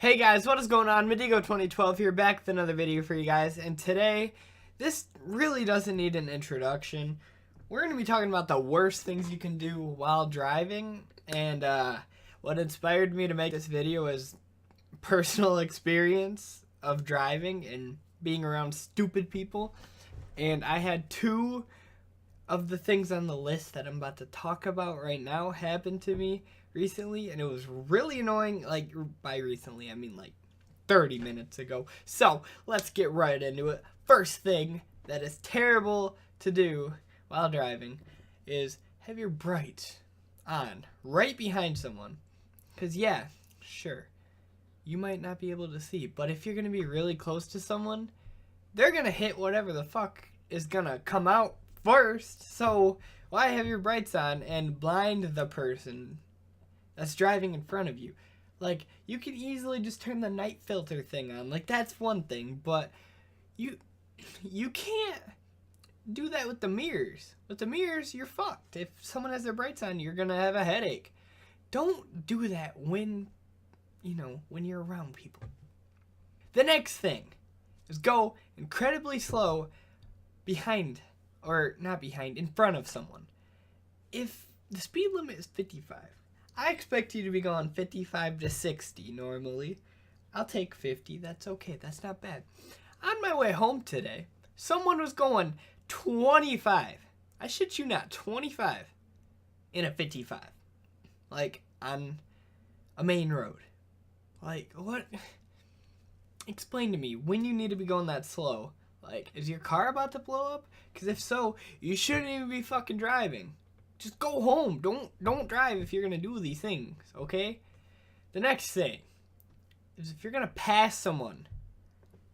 Hey guys, what is going on? Medigo 2012 here, back with another video for you guys, and today, this really doesn't need an introduction. We're going to be talking about the worst things you can do while driving, and what inspired me to make this video is personal experience of driving and being around stupid people, and I had two of the things on the list that I'm about to talk about right now happen to me recently, and it was really annoying. Like, by recently I mean like 30 minutes ago. So let's get right into it. First thing that is terrible to do while driving is have your brights on right behind someone, because yeah, sure, you might not be able to see, but if you're gonna be really close to someone, they're gonna hit whatever the fuck is gonna come out first. So why have your brights on and blind the person that's driving in front of you? Like, you could easily just turn the night filter thing on. Like, that's one thing, but you can't do that with the mirrors. With the mirrors, you're fucked. If someone has their brights on, you're gonna have a headache. Don't do that when you're around people. The next thing is go incredibly slow behind, or not behind, in front of someone. If the speed limit is 55, I expect you to be going 55 to 60 normally. I'll take 50, that's okay, that's not bad. On my way home today, someone was going 25. I shit you not, 25 in a 55. Like, on a main road. Like, what? Explain to me when you need to be going that slow. Like, is your car about to blow up? Because if so, you shouldn't even be fucking driving. Just go home. Don't drive if you're going to do these things, okay? The next thing is if you're going to pass someone,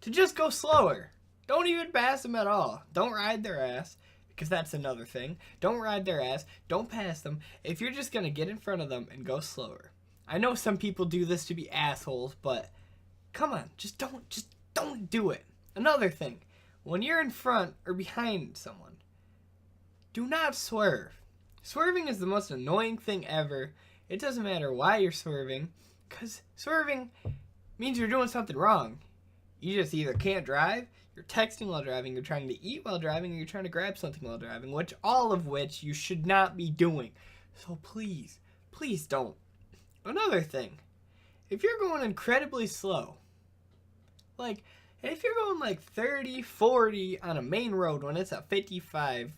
to just go slower. Don't even pass them at all. Don't ride their ass, because that's another thing. Don't ride their ass. Don't pass them. If you're just going to get in front of them and go slower. I know some people do this to be assholes, but come on, just don't do it. Another thing, when you're in front or behind someone, do not swerve. Swerving is the most annoying thing ever. It doesn't matter why you're swerving, because swerving means you're doing something wrong. You just either can't drive, you're texting while driving, you're trying to eat while driving, or you're trying to grab something while driving, all of which you should not be doing. So please, please don't. Another thing, if you're going incredibly slow, like, if you're going like 30, 40 on a main road when it's at 55,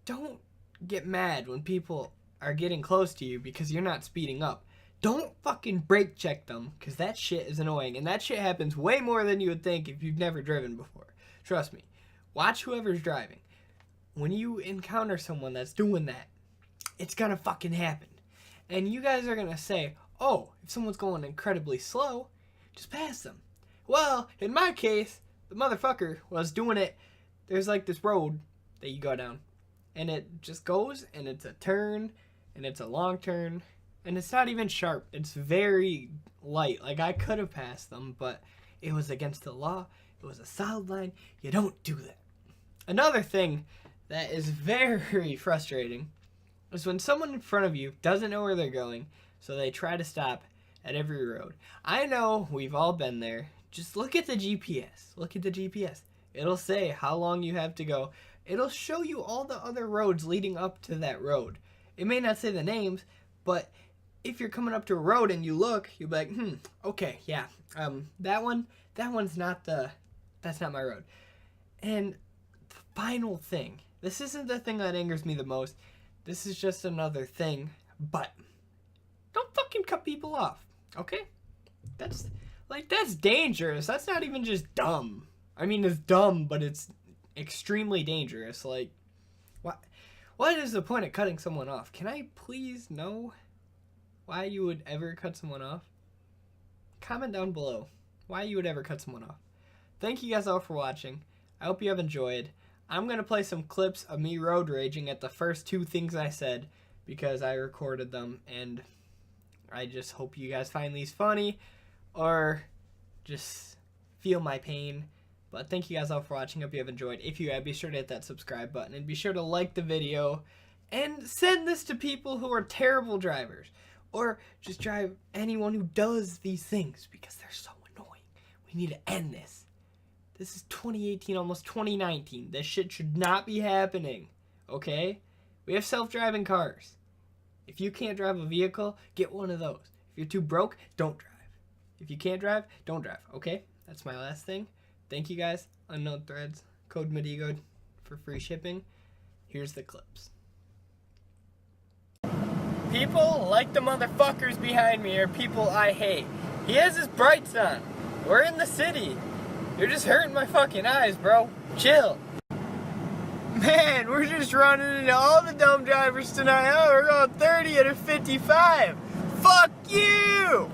don't get mad when people are getting close to you because you're not speeding up. Don't fucking brake check them, because that shit is annoying, and that shit happens way more than you would think if you've never driven before. Trust me. Watch whoever's driving. When you encounter someone that's doing that, it's gonna fucking happen. And you guys are gonna say, oh, if someone's going incredibly slow, just pass them. Well, in my case, the motherfucker was doing it. There's like this road that you go down, and it just goes, and it's a turn, and it's a long turn, and it's not even sharp. It's very light. Like, I could have passed them, but it was against the law. It was a solid line. You don't do that. Another thing that is very frustrating is when someone in front of you doesn't know where they're going, so they try to stop at every road. I know we've all been there. Just look at the GPS. Look at the GPS. It'll say how long you have to go. It'll show you all the other roads leading up to that road. It may not say the names, but if you're coming up to a road and you look, you'll be like, okay, yeah, that's not my road. And the final thing, this isn't the thing that angers me the most. This is just another thing, but don't fucking cut people off, okay? That's dangerous. That's not even just dumb. I mean, it's dumb, but it's extremely dangerous. Like, what is the point of cutting someone off? Can I please know why you would ever cut someone off? Comment down below why you would ever cut someone off. Thank you guys all for watching. I hope you have enjoyed. I'm going to play some clips of me road raging at the first two things I said, because I recorded them, and I just hope you guys find these funny, or just feel my pain. But thank you guys all for watching. Hope you have enjoyed. If you have, be sure to hit that subscribe button, and be sure to like the video, and send this to people who are terrible drivers, or just drive anyone who does these things because they're so annoying. We need to end this. This is 2018, almost 2019. This shit should not be happening, okay? We have self-driving cars. If you can't drive a vehicle, get one of those. If you're too broke, don't drive. If you can't drive, don't drive, okay? That's my last thing. Thank you guys. Unknown Threads, code Medigo for free shipping. Here's the clips. People like the motherfuckers behind me are people I hate. He has his brights on. We're in the city. You're just hurting my fucking eyes, bro. Chill. Man, we're just running into all the dumb drivers tonight. Oh, we're going 30 at a 55. Fuck you!